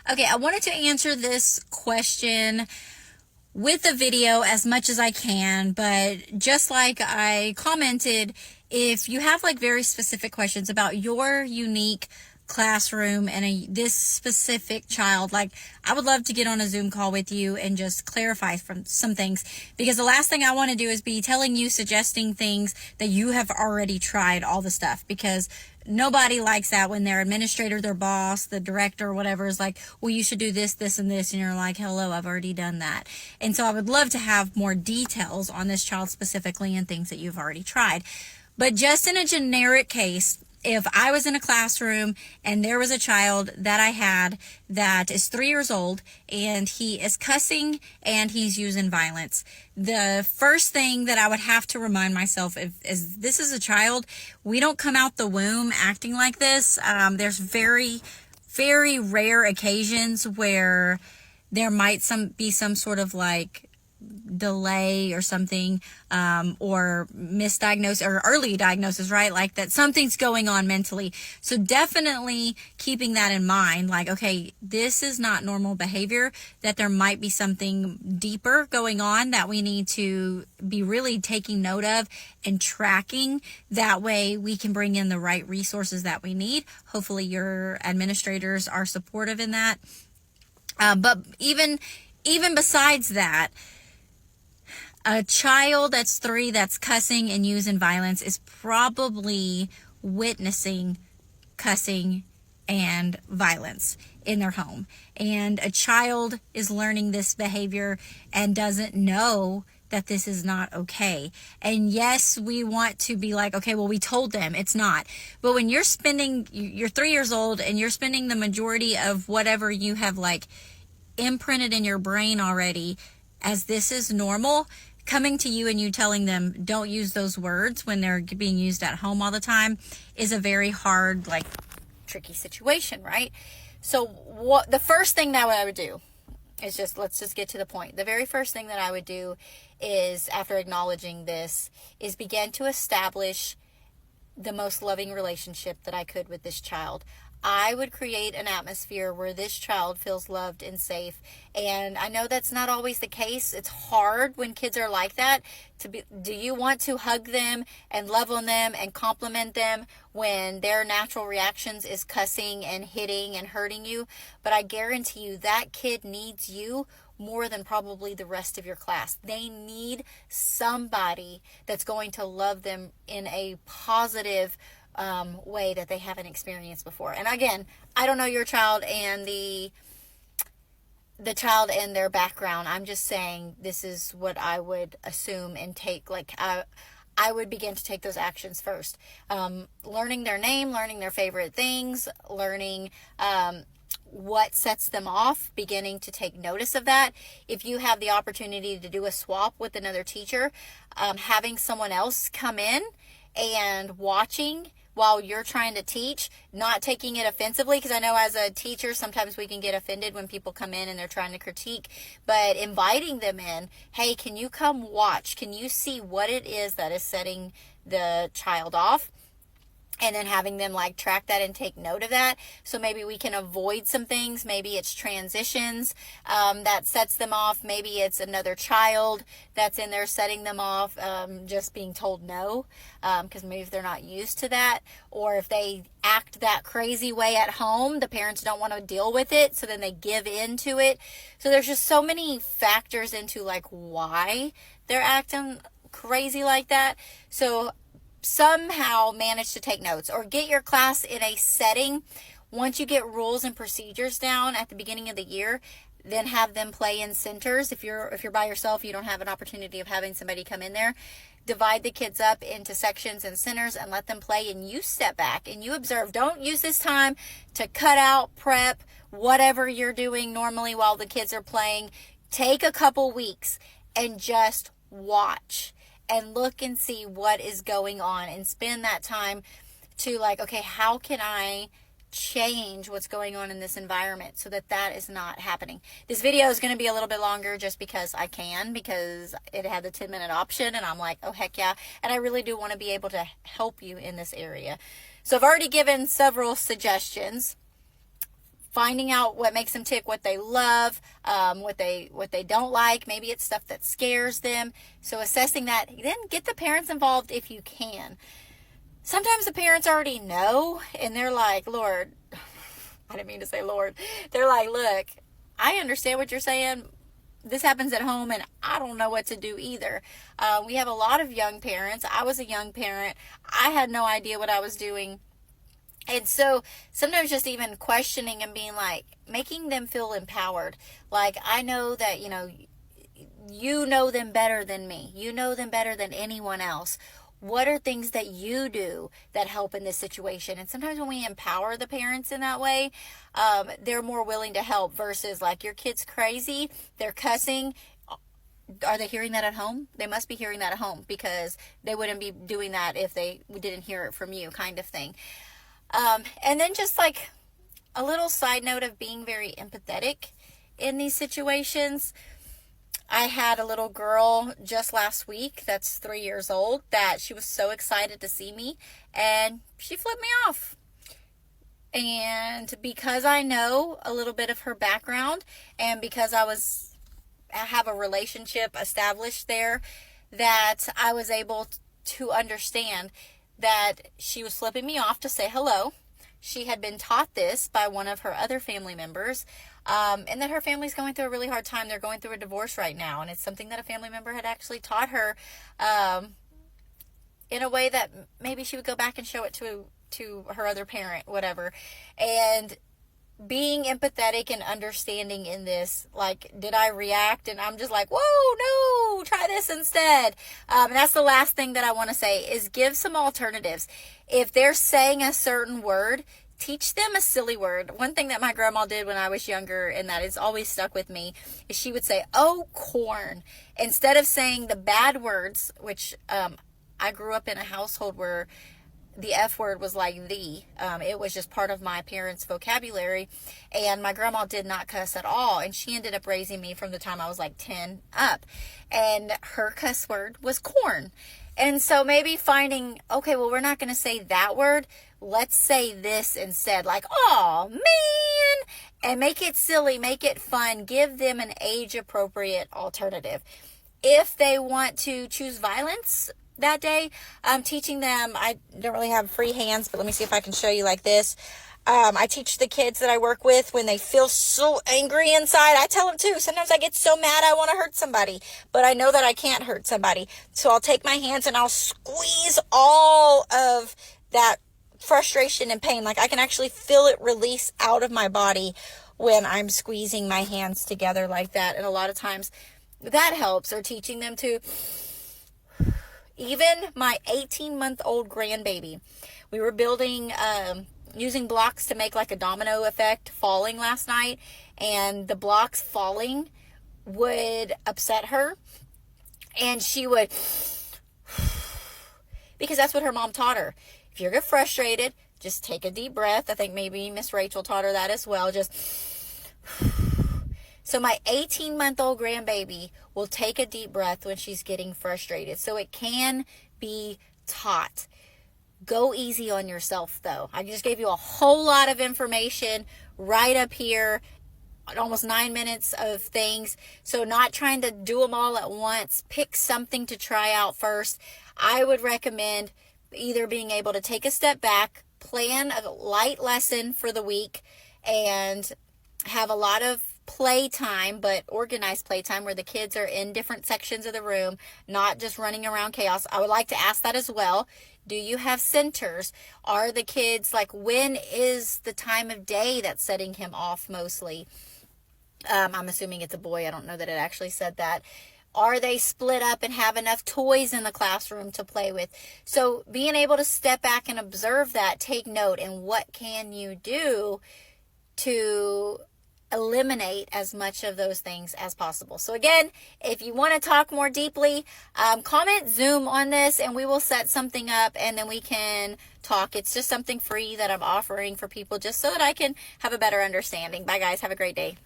Okay, I wanted to answer this question with a video as much as I can, but just like I commented, if you have like very specific questions about your unique classroom and this specific child, like I would love to get on a Zoom call with you and just clarify from some things, because the last thing I want to do is be telling you, suggesting things that you have already tried all the stuff, because nobody likes that when their administrator, their boss, the director, whatever is like, well, you should do this, this, and this. And you're like, hello, I've already done that. And so I would love to have more details on this child specifically and things that you've already tried. But just in a generic case, if I was in a classroom and there was a child that I had that is 3 years old and he is cussing and he's using violence, the first thing that I would have to remind myself is this is a child. We don't come out the womb acting like this. There's very, very rare occasions where there might be some sort of like delay or something, or misdiagnosis or early diagnosis, right? Like that something's going on mentally. So definitely keeping that in mind, like, okay, this is not normal behavior, that there might be something deeper going on that we need to be really taking note of and tracking. That way we can bring in the right resources that we need. Hopefully your administrators are supportive in that. But even besides that, a child that's 3 that's cussing and using violence is probably witnessing cussing and violence in their home. And a child is learning this behavior and doesn't know that this is not okay. And yes, we want to be like, okay, well, we told them it's not. But when you're 3 years old and you're spending the majority of whatever you have like imprinted in your brain already as this is normal, coming to you and you telling them don't use those words when they're being used at home all the time is a very hard, like, tricky situation, right? So the first thing that I would do is let's just get to the point. The very first thing that I would do is, after acknowledging this, is begin to establish the most loving relationship that I could with this child. I would create an atmosphere where this child feels loved and safe. And I know that's not always the case. It's hard when kids are like that. Do you want to hug them and love on them and compliment them when their natural reactions is cussing and hitting and hurting you? But I guarantee you that kid needs you more than probably the rest of your class. They need somebody that's going to love them in a positive way that they haven't experienced before. And again, I don't know your child and the child and their background. I'm just saying this is what I would assume and take. Like I would begin to take those actions first. Learning their name, learning their favorite things, learning what sets them off, beginning to take notice of that. If you have the opportunity to do a swap with another teacher, having someone else come in and watching while you're trying to teach, not taking it offensively, because I know as a teacher, sometimes we can get offended when people come in and they're trying to critique, but inviting them in, hey, can you come watch? Can you see what it is that is setting the child off? And then having them like track that and take note of that. So maybe we can avoid some things. Maybe it's transitions that sets them off. Maybe it's another child that's in there setting them off, just being told no, because maybe if they're not used to that, or if they act that crazy way at home, the parents don't want to deal with it, so then they give in to it. So there's just so many factors into like why they're acting crazy like that. So somehow manage to take notes or get your class in a setting. Once you get rules and procedures down at the beginning of the year, then have them play in centers. If you're by yourself, you don't have an opportunity of having somebody come in there. Divide the kids up into sections and centers and let them play, and you step back and you observe. Don't use this time to cut out, prep, whatever you're doing normally while the kids are playing. Take a couple weeks and just watch and look and see what is going on, and spend that time to like, okay, how can I change what's going on in this environment so that is not happening. This video is going to be a little bit longer just because because it had the 10-minute option, and I'm like, oh heck yeah. And I really do want to be able to help you in this area. So I've already given several suggestions. finding out what makes them tick, what they love, what they don't like. Maybe it's stuff that scares them. So assessing that, then get the parents involved if you can. Sometimes the parents already know, and they're like, Lord, I didn't mean to say Lord. They're like, look, I understand what you're saying. This happens at home, and I don't know what to do either. We have a lot of young parents. I was a young parent. I had no idea what I was doing. And so sometimes just even questioning and being like, making them feel empowered. Like, I know that, you know them better than me. You know them better than anyone else. What are things that you do that help in this situation? And sometimes when we empower the parents in that way, they're more willing to help versus like, your kid's crazy, they're cussing. Are they hearing that at home? They must be hearing that at home, because they wouldn't be doing that if they didn't hear it from you, kind of thing. And then just like a little side note of being very empathetic in these situations. I had a little girl just last week that's 3 years old that she was so excited to see me, and she flipped me off. And because I know a little bit of her background, and because I have a relationship established there, that I was able to understand that she was flipping me off to say hello. She had been taught this by one of her other family members, and that her family's going through a really hard time. They're going through a divorce right now, and it's something that a family member had actually taught her in a way that maybe she would go back and show it to her other parent, whatever. And being empathetic and understanding in this, like, did I react? And I'm just like, whoa, no, try this instead. And that's the last thing that I want to say is give some alternatives. If they're saying a certain word, teach them a silly word. One thing that my grandma did when I was younger, and that has always stuck with me, is she would say, oh, corn. Instead of saying the bad words, which I grew up in a household where the F word was like it was just part of my parents' vocabulary, and my grandma did not cuss at all, and she ended up raising me from the time I was like 10 up, and her cuss word was corn. And so maybe finding, okay, well, we're not going to say that word, let's say this instead, like, oh man, and make it silly, make it fun, give them an age appropriate alternative. If they want to choose violence that day, I'm teaching them, I don't really have free hands, but let me see if I can show you like this. I teach the kids that I work with, when they feel so angry inside, I tell them too, sometimes I get so mad I want to hurt somebody, but I know that I can't hurt somebody. So I'll take my hands and I'll squeeze all of that frustration and pain. Like, I can actually feel it release out of my body when I'm squeezing my hands together like that. And a lot of times that helps. Or teaching them to, even my 18-month-old grandbaby, we were building, using blocks to make like a domino effect falling last night, and the blocks falling would upset her, and she would, because that's what her mom taught her. If you get frustrated, just take a deep breath. I think maybe Miss Rachel taught her that as well. Just, so my 18-month-old grandbaby will take a deep breath when she's getting frustrated. So it can be taught. Go easy on yourself, though. I just gave you a whole lot of information right up here, almost 9 minutes of things. So not trying to do them all at once. Pick something to try out first. I would recommend either being able to take a step back, plan a light lesson for the week, and have a lot of playtime, but organized playtime where the kids are in different sections of the room, not just running around chaos. I would like to ask that as well. Do you have centers? Are the kids, like, when is the time of day that's setting him off mostly? I'm assuming it's a boy. I don't know that it actually said that. Are they split up and have enough toys in the classroom to play with? So being able to step back and observe that, take note, and what can you do to eliminate as much of those things as possible. So again, if you want to talk more deeply, comment Zoom on this, and we will set something up, and then we can talk. It's just something free that I'm offering for people just so that I can have a better understanding. Bye guys. Have a great day.